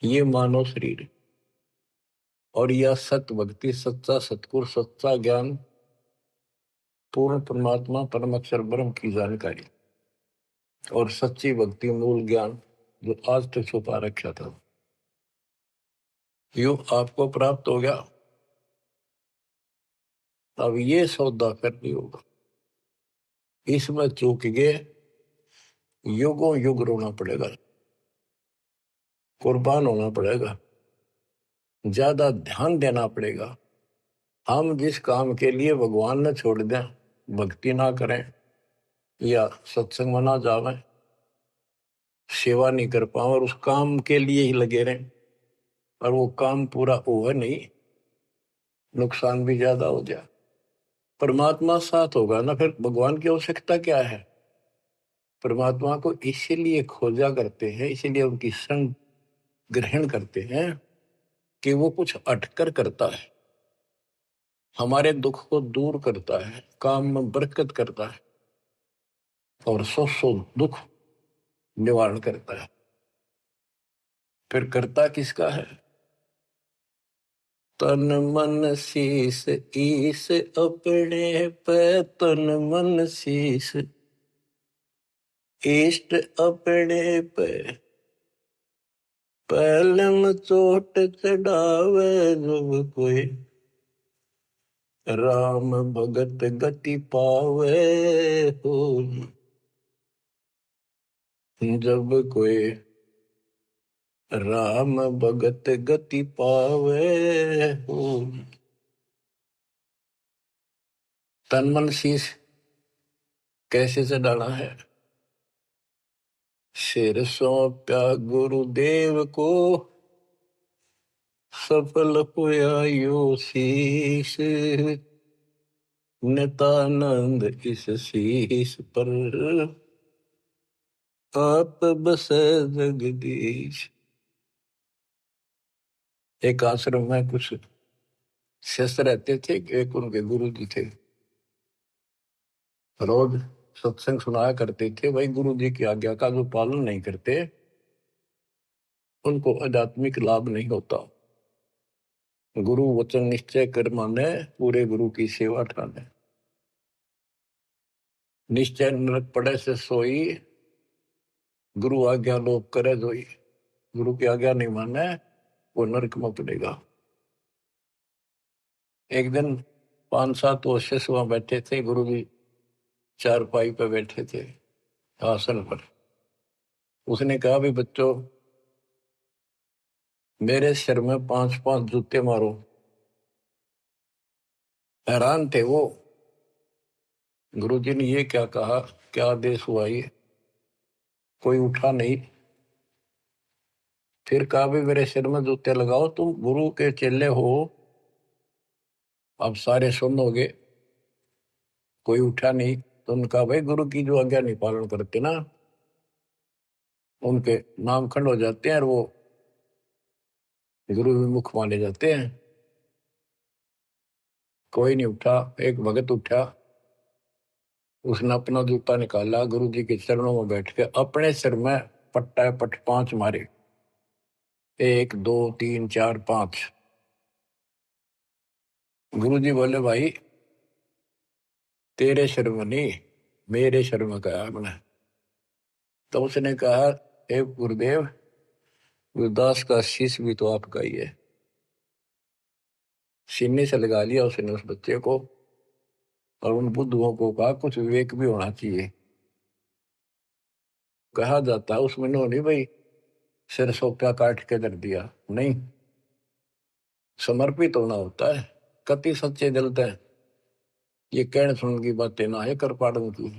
ये मानव शरीर और यह सत्य भक्ति, सच्चा सतगुरु, सच्चा ज्ञान, पूर्ण परमात्मा, परम अक्षर ब्रह्म की जानकारी और सच्ची भक्ति, मूल ज्ञान जो आज तक छुपा रखा था, यो आपको प्राप्त हो गया। अब ये सौदा करनी होगा। इसमें चूक गए, युगों युग रोना पड़ेगा, कुर्बान होना पड़ेगा, ज्यादा ध्यान देना पड़ेगा। हम जिस काम के लिए भगवान ने छोड़ दें, भक्ति ना करें या सत्संग में ना जावे, सेवा नहीं कर पाओ और उस काम के लिए ही लगे रहें और वो काम पूरा हुआ नहीं, नुकसान भी ज्यादा हो जाए। परमात्मा साथ होगा ना, फिर भगवान की आवश्यकता क्या है? परमात्मा को इसीलिए खोजा करते हैं, इसीलिए उनकी संग ग्रहण करते हैं कि वो कुछ अटकर करता है, हमारे दुख को दूर करता है, काम में बरकत करता है और सौ दुख निवारण करता है। फिर करता किसका है? तन मन शीस ईस अपने पे, तन मन शीस इष्ट अपने पे, पहलम चोट चढ़ावे जब कोई, राम भगत गति पावे हो। जब कोई राम भगत गति पावे हो। तन मन शीस कैसे चढ़ाना है? सिर सौंप्या गुरुदेव को, सफल हुआ यो शीस, नितानंद इस शीस पर आप बसे जगदीश। एक आश्रम में कुछ शिष्य रहते थे, एक उनके गुरु जी थे, रोज सत्संग सुनाया करते थे। भाई गुरु जी की आज्ञा का जो पालन नहीं करते उनको आध्यात्मिक लाभ नहीं होता। गुरु वचन निश्चय कर माने, पूरे गुरु की सेवा ठाने। निश्चय नरक पड़े से सोई, गुरु आज्ञा लोग करे जोई। गुरु की आज्ञा नहीं माने वो नरक में पड़ेगा। एक दिन 5-7 वर्ष वहां बैठे थे, गुरु जी चारपाई पे बैठे थे, आसन पर। उसने कहा, भी बच्चों मेरे सिर में 5-5 जूते मारो। हैरान थे वो। गुरुजी ने ये क्या कहा, क्या आदेश हुआ ये? कोई उठा नहीं। फिर कहा, भी मेरे सिर में जूते लगाओ, तुम गुरु के चेले हो। अब सारे सुन हो गए, कोई उठा नहीं। तो उनका, भाई गुरु की जो आज्ञा नहीं पालन करते ना, उनके नाम खंड हो जाते हैं और वो गुरु विमुख माने जाते हैं। कोई नहीं उठा। एक भगत उठा, उसने अपना जूता निकाला, गुरु जी के चरणों में बैठ के अपने सिर में पट्टा पट 5 मारे। 1 2 3 4 5। गुरु जी बोले, भाई तेरे सिर में नहीं, मेरे सिर में कहा आपने। तो उसने कहा, हे गुरुदेव, गुरुदास का शीश भी तो आपका ही है। सीने से लगा लिया उसने उस बच्चे को और उन बुद्धुओं को कहा, कुछ विवेक भी होना चाहिए। कहा जाता है उसमें नहीं भाई सिर सोप्या काट के धर दिया, नहीं, समर्पित होना होता है। कति सच्चे जलते हैं, ये कहने सुनने की बातें ना है, कर पाड़न की।